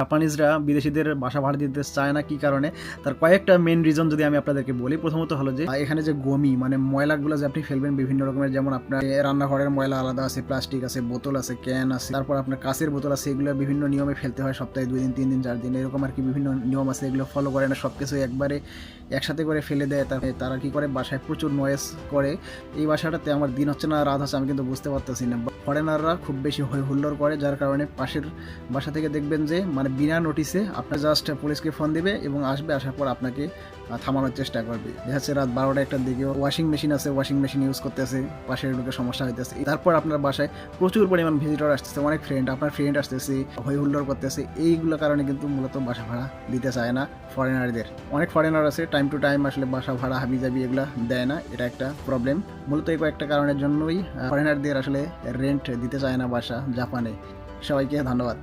জাপানিজরা বিদেশিদের বাসা ভাড়া দিতে চায় না কি কারণে, তার কয়েকটা মেন রিজন যদি আমি আপনাদেরকে বলি। প্রথমত হলো যে এখানে যে গমি মানে ময়লাগুলো যে আপনি ফেলবেন বিভিন্ন রকমের, যেমন আপনার রান্নাঘরের ময়লা আলাদা আছে, প্লাস্টিক আছে, বোতল আছে, ক্যান আছে, তারপর আপনার কাঁচের বোতল আছে, এগুলো বিভিন্ন নিয়মে ফেলতে হয়, সপ্তাহে 2 দিন 3 দিন 4 দিন এরকম আর কি বিভিন্ন নিয়ম আছে, এগুলো ফলো করে না, সবকিছু একবারে একসাথে করে ফেলে দেয়। তারা কি করে বাসায় প্রচুর নয়েজ করে। এই বাসাটাতে আমার দিন হচ্ছে না রাত হচ্ছে আমি কিন্তু বুঝতে পারতেছি না। ফরেনাররা খুব বেশি হই হুল্লোড় করে, যার কারণে পাশের বাসা থেকে দেখবেন যে মানে বিনা নোটিসে আপনার জাস্ট পুলিশকে ফোন দিবে এবং আসবে, আসার পর আপনাকে থামানোর চেষ্টা করবে। দেখা যাচ্ছে রাত 12টা 1টার দিকে ওয়াশিং মেশিন আছে, ওয়াশিং মেশিন ইউজ করতেছে, পাশের লোকের সমস্যা হইতেছে, তারপর আপনার বাসায় প্রচুর পরিমাণ ভিজিটর আসতেছে, অনেক আপনার ফ্রেন্ড আসতেছে, হই হুল্লোড় করতেছে। এইগুলো কারণে কিন্তু মূলত বাসা ভাড়া দিতে চায় না ফরেনারদের। অনেক ফরেনার আছে টাইম টু টাইম আসলে বাসা ভাড়া হাবিজাবি এগুলো দেয় না, এটা একটা প্রবলেম। মূলত এই কয়েকটা কারণের জন্যই ফরেনারদের আসলে রেন্ট দিতে চায় না বাসা জাপানে। সবাইকে ধন্যবাদ।